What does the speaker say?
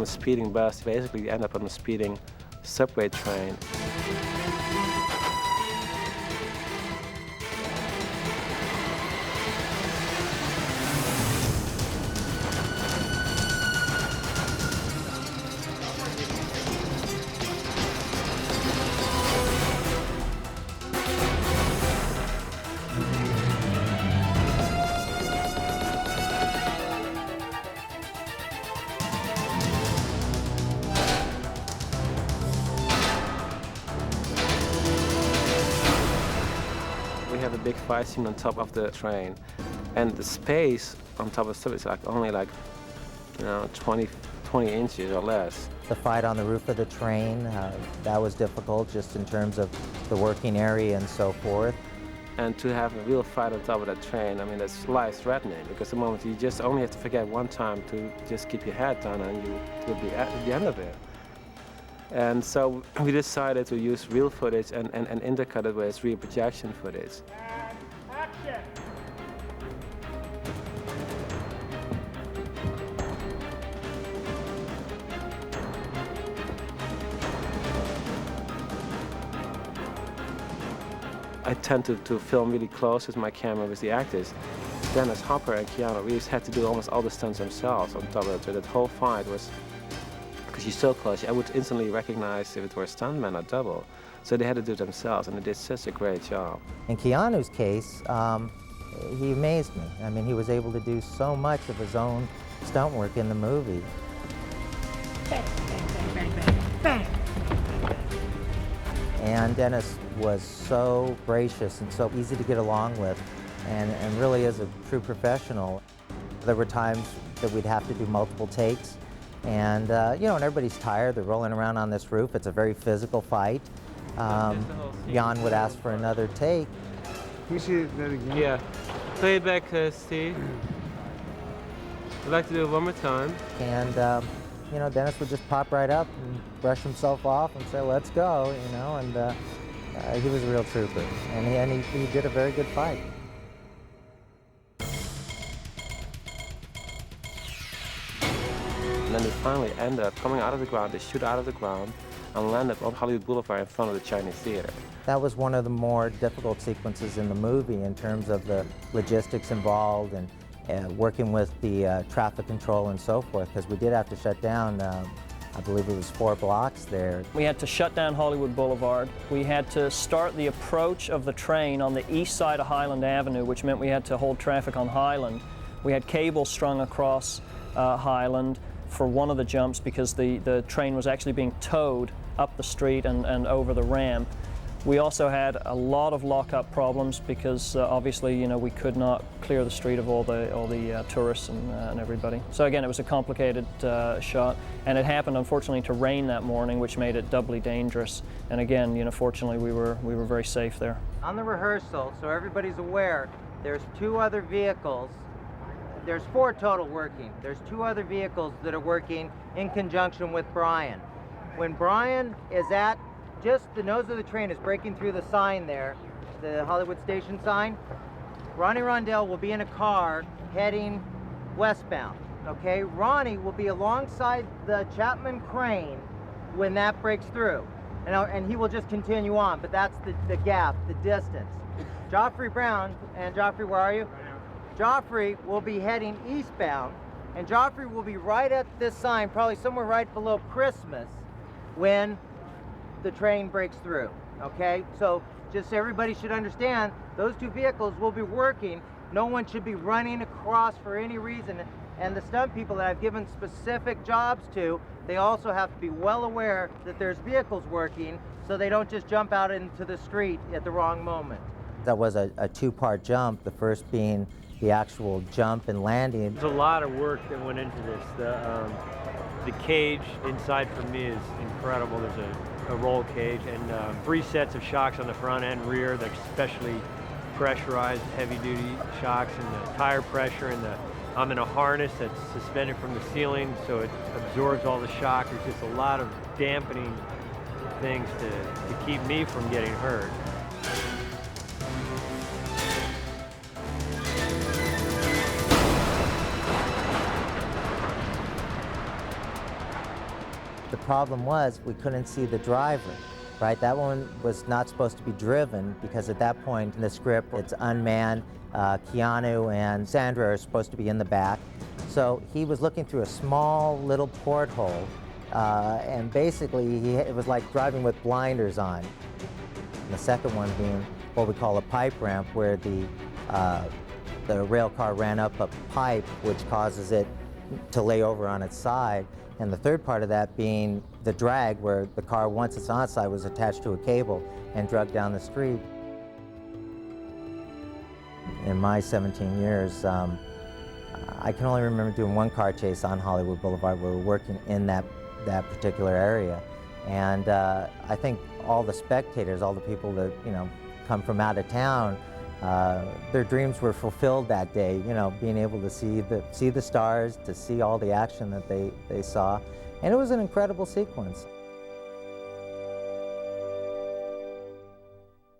film a speeding bus. Basically, you end up on a speeding subway train. Big fight scene on top of the train, and the space on top of the subway is only 20 inches or less. The fight on the roof of the train, that was difficult just in terms of the working area and so forth. And to have a real fight on top of that train, I mean, that's life-threatening, because the moment you just only have to forget one time to just keep your head down and you will be at the end of it. And so we decided to use real footage and intercut it with real projection footage. Action! I tend to film really close with my camera with the actors. Dennis Hopper and Keanu Reeves had to do almost all the stunts themselves on top of it. So that whole fight was, because you're so close, I would instantly recognize if it were a stuntman or double. So they had to do it themselves, and they did such a great job. In Keanu's case, he amazed me. I mean, he was able to do so much of his own stunt work in the movie. Bang, bang, bang, bang, bang, bang. And Dennis was so gracious and so easy to get along with, and really is a true professional. There were times that we'd have to do multiple takes, and and everybody's tired, they're rolling around on this roof, it's a very physical fight. Jan would ask for another take. Can you see that again? Yeah. Play it back, Steve. I'd like to do it one more time. And Dennis would just pop right up and brush himself off and say, let's go, and he was a real trooper, and he did a very good fight. And then they finally end up coming out of the ground, they shoot out of the ground, and land up on Hollywood Boulevard in front of the Chinese theater. That was one of the more difficult sequences in the movie in terms of the logistics involved and working with the traffic control and so forth, because we did have to shut down, I believe it was 4 blocks there. We had to shut down Hollywood Boulevard. We had to start the approach of the train on the east side of Highland Avenue, which meant we had to hold traffic on Highland. We had cables strung across Highland for one of the jumps because the train was actually being towed up the street and over the ramp. We also had a lot of lockup problems because obviously, we could not clear the street of all the tourists and everybody. So again, it was a complicated shot, and it happened unfortunately to rain that morning, which made it doubly dangerous. And again, fortunately, we were very safe there. On the rehearsal, so everybody's aware, there's 2 other vehicles. There's 4 total working. There's 2 other vehicles that are working in conjunction with Brian. When Brian is at just the nose of the train is breaking through the sign there, the Hollywood Station sign, Ronnie Rondell will be in a car heading westbound, okay? Ronnie will be alongside the Chapman crane when that breaks through. And he will just continue on, but that's the gap, the distance. Joffrey Brown, and Joffrey, where are you? Joffrey will be heading eastbound, and Joffrey will be right at this sign, probably somewhere right below Christmas, when the train breaks through, okay? So just so everybody should understand, those 2 vehicles will be working. No one should be running across for any reason. And the stunt people that I've given specific jobs to, they also have to be well aware that there's vehicles working so they don't just jump out into the street at the wrong moment. That was a 2-part jump, the first being the actual jump and landing. There's a lot of work that went into this. The cage inside for me is incredible. There's a roll cage and 3 sets of shocks on the front and rear. They're specially pressurized heavy-duty shocks, and the tire pressure, and I'm in a harness that's suspended from the ceiling, so it absorbs all the shock. There's just a lot of dampening things to keep me from getting hurt. problem was we couldn't see the driver, right? That one was not supposed to be driven because at that point in the script it's unmanned. Keanu and Sandra are supposed to be in the back. So he was looking through a small little porthole, and basically it was like driving with blinders on. And the second one being what we call a pipe ramp, where the rail car ran up a pipe which causes it to lay over on its side. And the third part of that being the drag, where the car, once it's on its side, was attached to a cable and dragged down the street. In my 17 years, I can only remember doing one car chase on Hollywood Boulevard where we were working in that particular area. And I think all the spectators, all the people that, you know, come from out of town, their dreams were fulfilled that day, you know, being able to see the stars, to see all the action that they saw. And it was an incredible sequence.